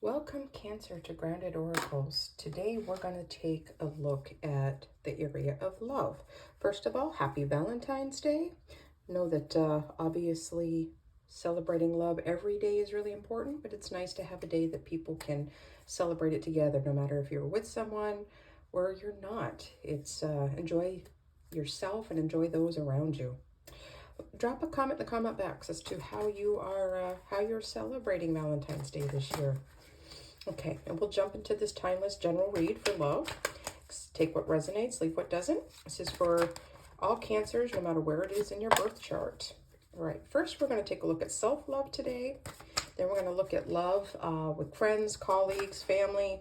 Welcome, Cancer, to Grounded Oracles. Today we're going to take a look at the area of love. First of all, happy Valentine's Day. Know that obviously celebrating love every day is really important, but it's nice to have a day that people can celebrate it together, no matter if you're with someone or you're not. It's enjoy yourself and enjoy those around you. Drop a comment in the comment box as to how you're celebrating Valentine's Day this year. Okay, and we'll jump into this timeless general read for love. Take what resonates, leave what doesn't. This is for all Cancers, no matter where it is in your birth chart. All right, first we're going to take a look at self-love today. Then we're going to look at love with friends, colleagues, family,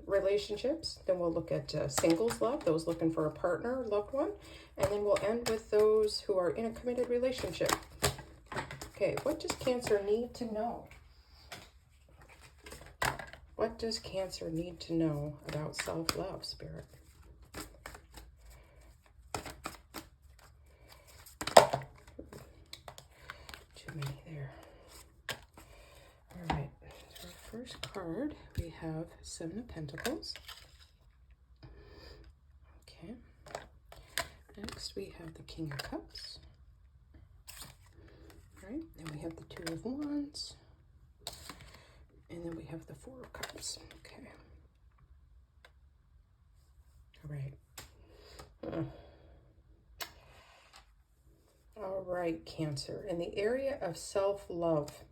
relationships. Then we'll look at singles love, those looking for a partner, loved one. And then we'll end with those who are in a committed relationship. Okay, what does Cancer need to know? What does Cancer need to know about self-love, Spirit? Too many there. All right, so our first card, we have Seven of Pentacles. Okay. Next, we have the King of Cups. All right, then we have the Two of Wands. And then we have the Four of Cups. Okay. All right. All right, Cancer. In the area of self-love,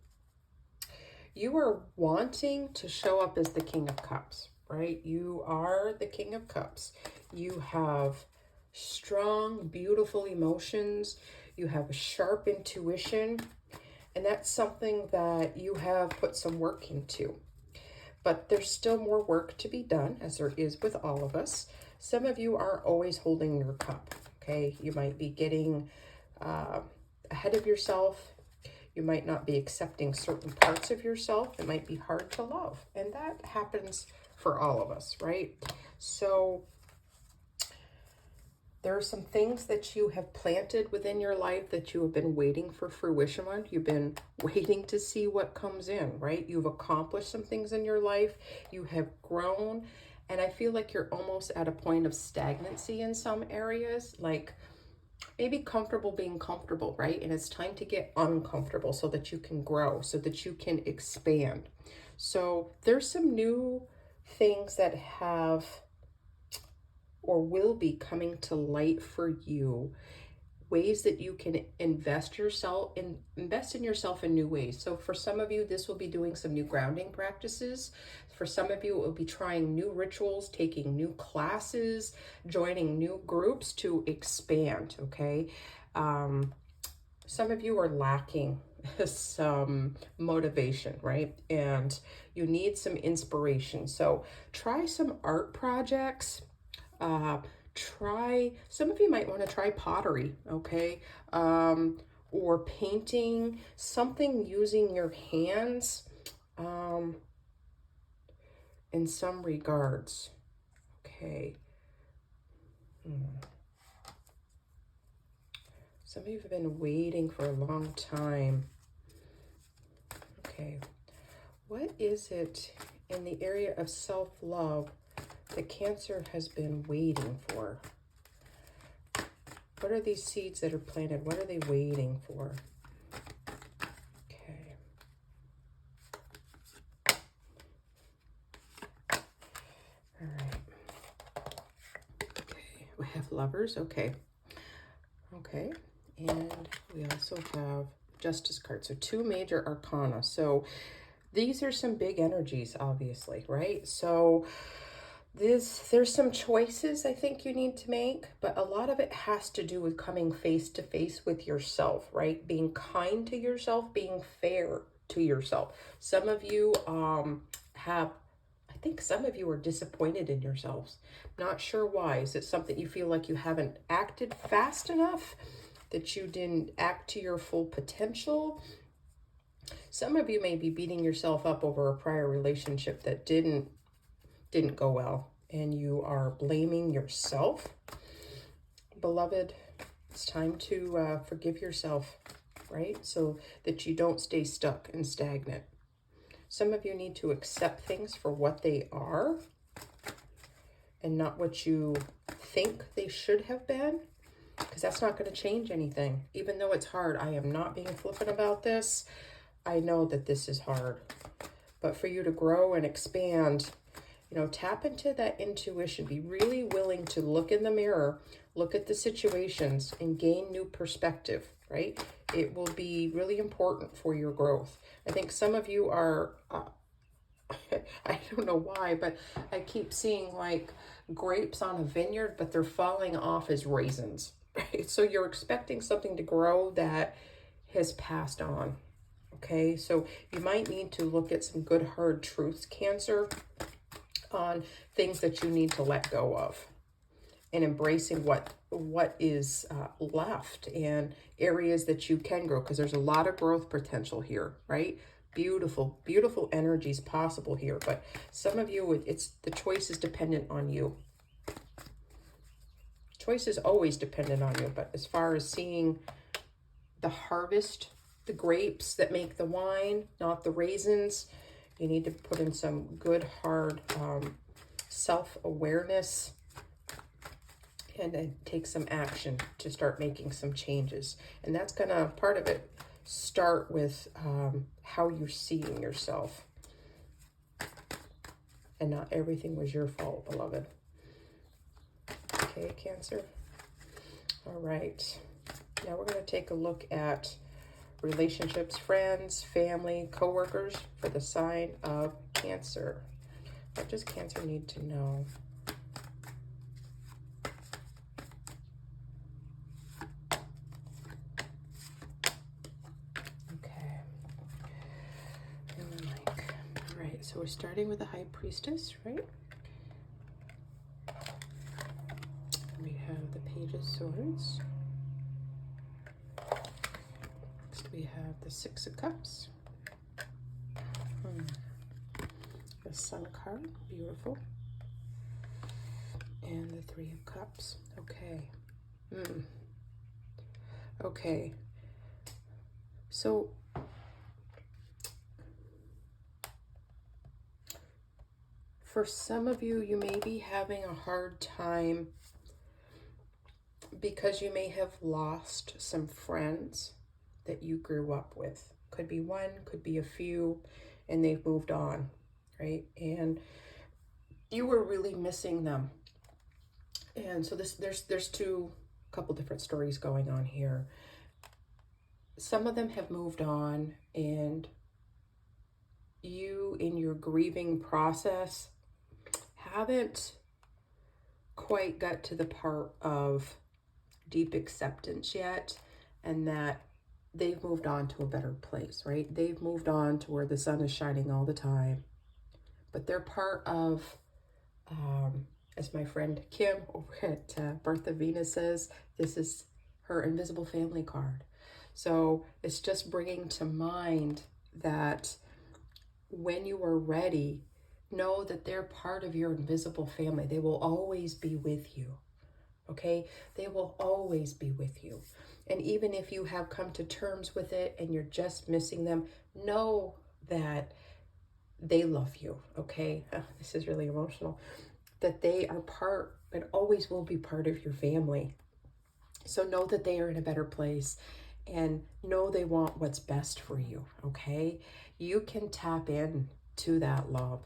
you are wanting to show up as the King of Cups, right? You are the King of Cups. You have strong, beautiful emotions. You have a sharp intuition. And that's something that you have put some work into. But there's still more work to be done, as there is with all of us. Some of you aren't always holding your cup, okay? You might be getting ahead of yourself. You might not be accepting certain parts of yourself. It might be hard to love. And that happens for all of us, right? So there are some things that you have planted within your life that you have been waiting for fruition on. You've been waiting to see what comes in, right? You've accomplished some things in your life. You have grown. And I feel like you're almost at a point of stagnancy in some areas, like maybe comfortable being comfortable, right? And it's time to get uncomfortable so that you can grow, so that you can expand. So there's some new things that have or will be coming to light for you, ways that you can invest in yourself in new ways. So for some of you, this will be doing some new grounding practices. For some of you, it will be trying new rituals, taking new classes, joining new groups to expand, okay? Some of you are lacking some motivation, right? And you need some inspiration. So try some art projects. Some of you might want to try pottery, okay? Or painting, something using your hands, in some regards, okay? Some of you have been waiting for a long time. Okay, what is it in the area of self-love that Cancer has been waiting for? What are these seeds that are planted? What are they waiting for? Okay. All right. Okay, we have Lovers. Okay. Okay, and we also have Justice card. So two major arcana. So these are some big energies, obviously, right? So there's some choices I think you need to make, but a lot of it has to do with coming face to face with yourself, right? Being kind to yourself, being fair to yourself. Some of you I think some of you are disappointed in yourselves. Not sure why. Is it something you feel like you haven't acted fast enough? That you didn't act to your full potential? Some of you may be beating yourself up over a prior relationship that didn't go well, and you are blaming yourself. Beloved, it's time to forgive yourself, right? So that you don't stay stuck and stagnant. Some of you need to accept things for what they are and not what you think they should have been, because that's not going to change anything. Even though it's hard, I am not being flippant about this. I know that this is hard. But for you to grow and expand, you know, tap into that intuition. Be really willing to look in the mirror, look at the situations, and gain new perspective, right? It will be really important for your growth. I think some of you are, I don't know why, but I keep seeing like grapes on a vineyard, but they're falling off as raisins, right? So you're expecting something to grow that has passed on, okay? So you might need to look at some good hard truths, Cancer, on things that you need to let go of, and embracing what is left, and areas that you can grow, because there's a lot of growth potential here, right? Beautiful, beautiful energies possible here. But some of you, it's the choice is dependent on you. Choice is always dependent on you. But as far as seeing the harvest, the grapes that make the wine, not the raisins, you need to put in some good, hard self-awareness, and then take some action to start making some changes. And that's gonna, part of it, start with how you're seeing yourself. And not everything was your fault, beloved. Okay, Cancer. All right. Now we're gonna take a look at relationships, friends, family, co-workers for the sign of Cancer. What does Cancer need to know? So we're starting with the High Priestess, right? We have the Page of Swords. Next we have the Six of Cups. The Sun card, beautiful. And the Three of Cups. Okay. Okay. So for some of you, you may be having a hard time because you may have lost some friends that you grew up with. Could be one, could be a few, and they've moved on, right? And you were really missing them. And so there's couple different stories going on here. Some of them have moved on, and you, in your grieving process, haven't quite got to the part of deep acceptance yet, and that they've moved on to a better place, right? They've moved on to where the sun is shining all the time, but they're part of, as my friend Kim over at Birth of Venus says, this is her invisible family card. So it's just bringing to mind that when you are ready, know that they're part of your invisible family. They will always be with you, okay? They will always be with you. And even if you have come to terms with it and you're just missing them, know that they love you, okay? This is really emotional. That they are part and always will be part of your family. So know that they are in a better place, and know they want what's best for you, okay? You can tap in to that love.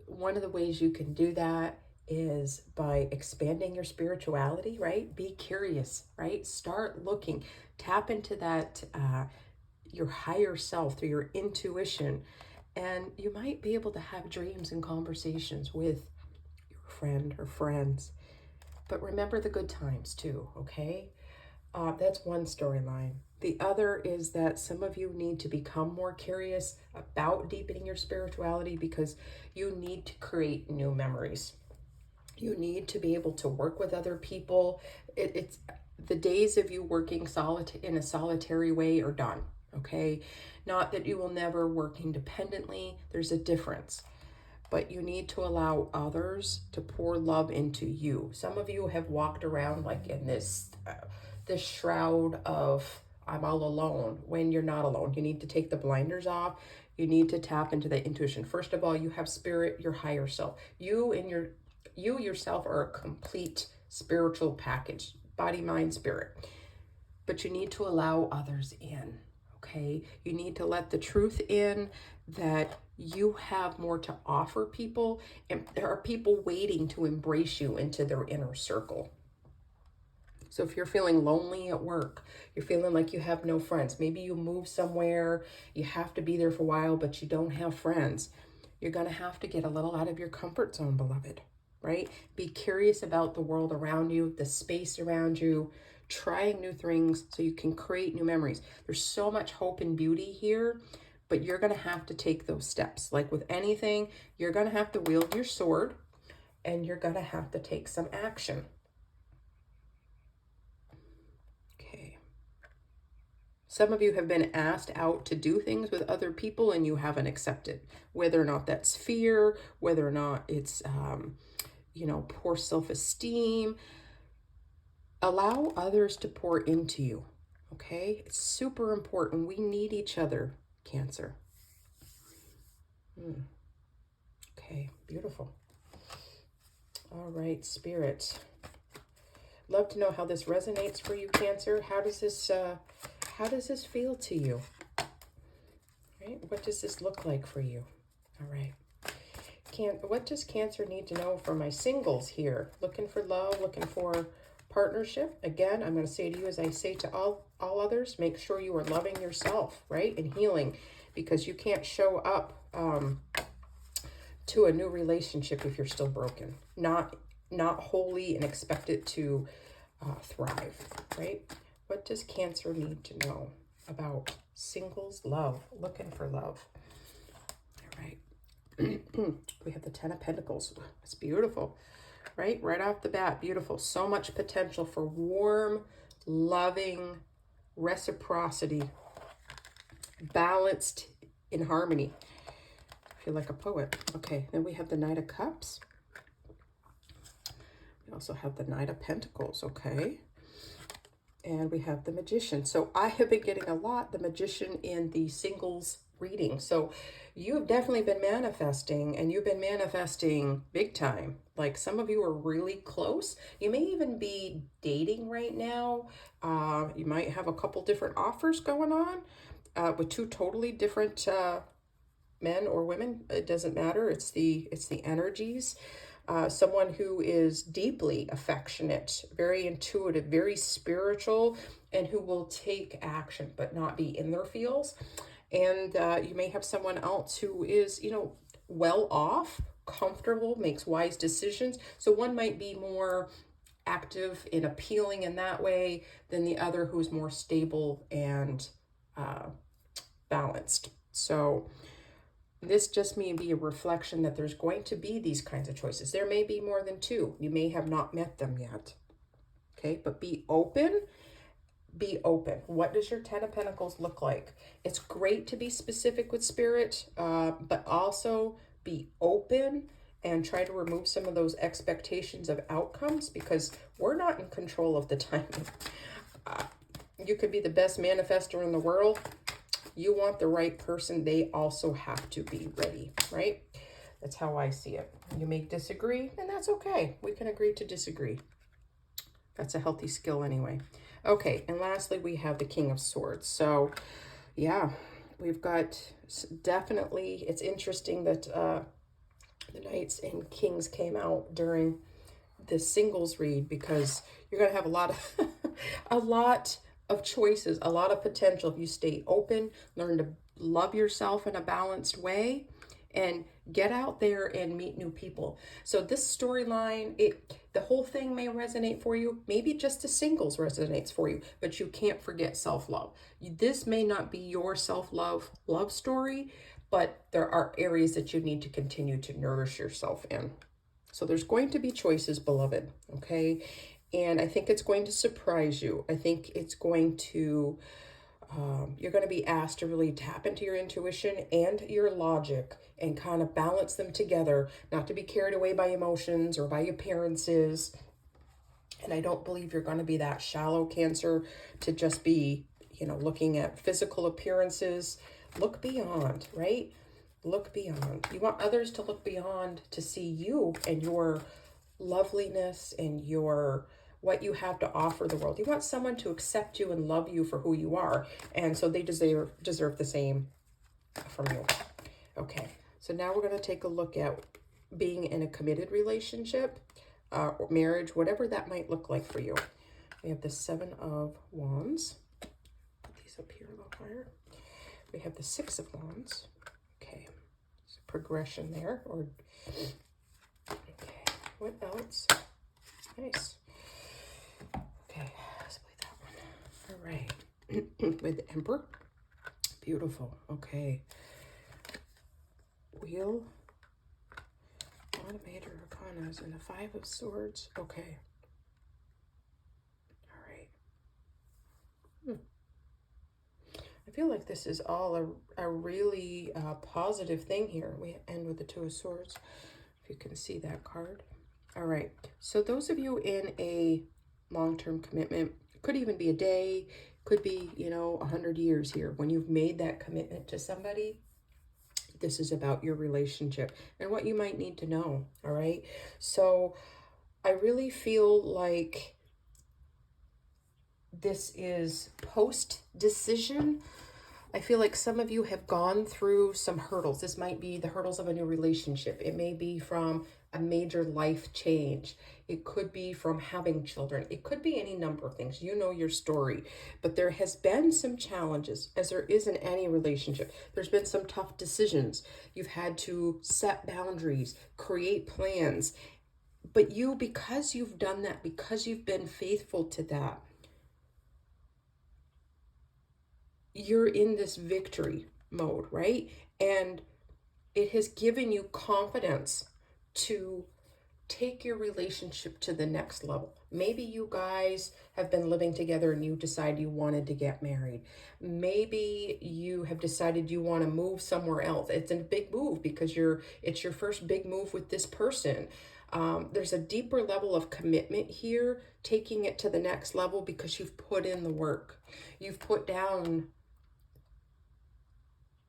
One of the ways you can do that is by expanding your spirituality, right? Be curious, right? Start looking, tap into that, your higher self through your intuition. And you might be able to have dreams and conversations with your friend or friends. But remember the good times too, okay? That's one storyline. The other is that some of you need to become more curious about deepening your spirituality, because you need to create new memories. You need to be able to work with other people. It's the days of you working in a solitary way are done, okay? Not that you will never work independently. There's a difference. But you need to allow others to pour love into you. Some of you have walked around like in this shroud of I'm all alone, when you're not alone. You need to take the blinders off. You need to tap into that intuition. First of all, you have spirit, your higher self. You yourself are a complete spiritual package, body, mind, spirit. But you need to allow others in, okay? You need to let the truth in that you have more to offer people, and there are people waiting to embrace you into their inner circle. So if you're feeling lonely at work, you're feeling like you have no friends, maybe you move somewhere, you have to be there for a while, but you don't have friends, you're going to have to get a little out of your comfort zone, beloved, right? Be curious about the world around you, the space around you, trying new things so you can create new memories. There's so much hope and beauty here, but you're going to have to take those steps. Like with anything, you're going to have to wield your sword and you're going to have to take some action. Some of you have been asked out to do things with other people and you haven't accepted, whether or not that's fear, whether or not it's, poor self-esteem. Allow others to pour into you, okay? It's super important. We need each other, Cancer. Okay, beautiful. All right, Spirit. Love to know how this resonates for you, Cancer. How does this feel to you? Right? What does this look like for you? All right. What does Cancer need to know for my singles here? Looking for love, looking for partnership. Again, I'm going to say to you, as I say to all others, make sure you are loving yourself, right? And healing, because you can't show up to a new relationship if you're still broken. Not wholly and expect it to thrive, right? What does Cancer need to know about singles love, looking for love? All right. We have the 10 of Pentacles. It's beautiful, right? Right off the bat, beautiful. So much potential for warm, loving reciprocity, balanced in harmony. I feel like a poet. Okay, then we have the Knight of Cups. We also have the Knight of Pentacles, okay? And we have the Magician. So I have been getting a lot, the Magician in the singles reading. So you've definitely been manifesting, and you've been manifesting big time. Like some of you are really close. You may even be dating right now. You might have a couple different offers going on with two totally different men or women. It doesn't matter. It's the energies. Someone who is deeply affectionate, very intuitive, very spiritual, and who will take action but not be in their feels. And you may have someone else who is, well off, comfortable, makes wise decisions. So one might be more active and appealing in that way than the other who's more stable and balanced. So this just may be a reflection that there's going to be these kinds of choices. There may be more than two. You may have not met them yet. Okay, but be open. Be open. What does your 10 of Pentacles look like? It's great to be specific with Spirit, but also be open and try to remove some of those expectations of outcomes, because we're not in control of the timing. You could be the best manifestor in the world. You want the right person, they also have to be ready, right? That's how I see it. You may disagree, and that's okay. We can agree to disagree. That's a healthy skill anyway. Okay, and lastly, we have the King of Swords. So, yeah, we've got definitely, it's interesting that the Knights and Kings came out during the singles read, because you're going to have a lot of choices, a lot of potential if you stay open, learn to love yourself in a balanced way, and get out there and meet new people. So this storyline, the whole thing may resonate for you. Maybe just the singles resonates for you, but you can't forget self-love. This may not be your self-love love story, but there are areas that you need to continue to nourish yourself in. So there's going to be choices, beloved, okay? And I think it's going to surprise you. I think it's going to, you're going to be asked to really tap into your intuition and your logic and kind of balance them together, not to be carried away by emotions or by appearances. And I don't believe you're going to be that shallow, Cancer, to just be, looking at physical appearances. Look beyond, right? Look beyond. You want others to look beyond to see you and your loveliness and your what you have to offer the world. You want someone to accept you and love you for who you are. And so they deserve the same from you. Okay, so now we're going to take a look at being in a committed relationship, or marriage, whatever that might look like for you. We have the 7 of Wands. Put these up here a little higher. We have the 6 of Wands. Okay, there's a progression there. Or okay, what else? Nice. Okay, let's play that one. All right, with the Emperor. Beautiful. Okay. Wheel. One of major arcanas and the 5 of Swords. Okay. All right. I feel like this is all a really positive thing here. We end with the 2 of Swords, if you can see that card. All right. So those of you in a long-term commitment, could even be a day, could be, 100 years here. When you've made that commitment to somebody, this is about your relationship and what you might need to know, all right? So I really feel like this is post-decision. I feel like some of you have gone through some hurdles. This might be the hurdles of a new relationship. It may be from a major life change. It could be from having children. It could be any number of things. You know your story. But there has been some challenges, as there is in any relationship. There's been some tough decisions. You've had to set boundaries, create plans. But you, because you've done that, because you've been faithful to that, you're in this victory mode, right? And it has given you confidence to take your relationship to the next level. Maybe you guys have been living together and you decide you wanted to get married. Maybe you have decided you want to move somewhere else. It's a big move because it's your first big move with this person. There's a deeper level of commitment here, taking it to the next level because you've put in the work. You've put down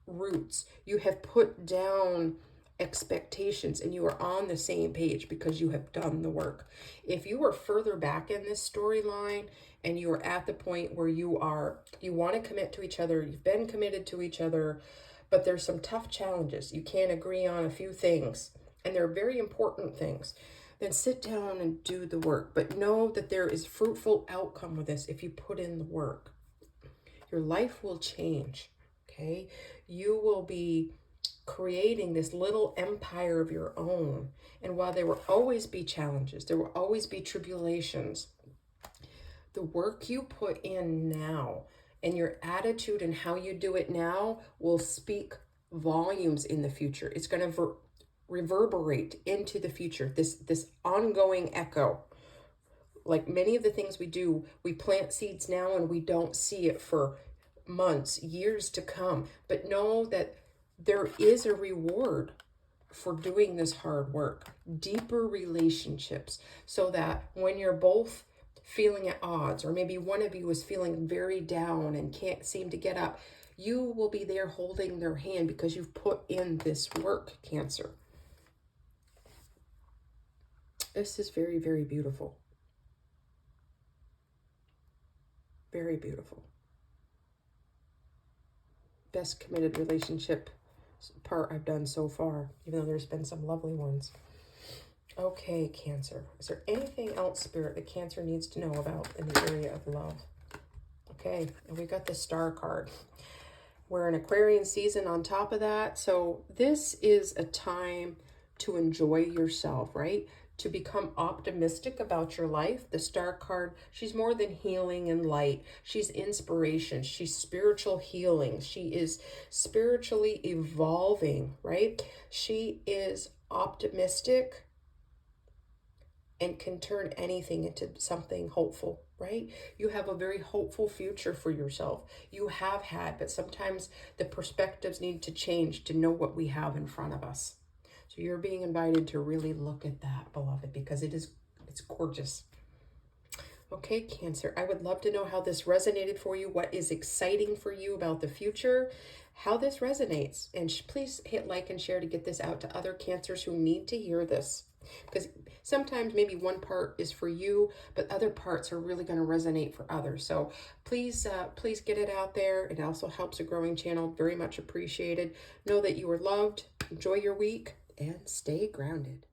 roots. You have put down expectations and you are on the same page because you have done the work. If you are further back in this storyline and you are at the point where you want to commit to each other, you've been committed to each other, but there's some tough challenges. You can't agree on a few things and they're very important things. Then sit down and do the work, but know that there is fruitful outcome with this if you put in the work. Your life will change, okay? You will be creating this little empire of your own. And while there will always be challenges, there will always be tribulations, the work you put in now and your attitude and how you do it now will speak volumes in the future. It's going to reverberate into the future, this ongoing echo. Like many of the things we do, we plant seeds now and we don't see it for months, years to come. But know that there is a reward for doing this hard work, deeper relationships, so that when you're both feeling at odds, or maybe one of you is feeling very down and can't seem to get up, you will be there holding their hand because you've put in this work, Cancer. This is very, very beautiful. Very beautiful. Best committed relationship part I've done so far, even though there's been some lovely ones. Okay, Cancer. Is there anything else, Spirit, that Cancer needs to know about in the area of love? Okay, and we got the Star card. We're in Aquarian season on top of that. So this is a time to enjoy yourself, right? To become optimistic about your life. The Star card, she's more than healing and light. She's inspiration. She's spiritual healing. She is spiritually evolving, right? She is optimistic and can turn anything into something hopeful, right? You have a very hopeful future for yourself. You have had, but sometimes the perspectives need to change to know what we have in front of us. So you're being invited to really look at that, beloved, because it's gorgeous. Okay, Cancer, I would love to know how this resonated for you, what is exciting for you about the future, how this resonates. And please hit like and share to get this out to other Cancers who need to hear this. Because sometimes maybe one part is for you, but other parts are really going to resonate for others. So please, please get it out there. It also helps a growing channel. Very much appreciated. Know that you are loved. Enjoy your week and stay grounded.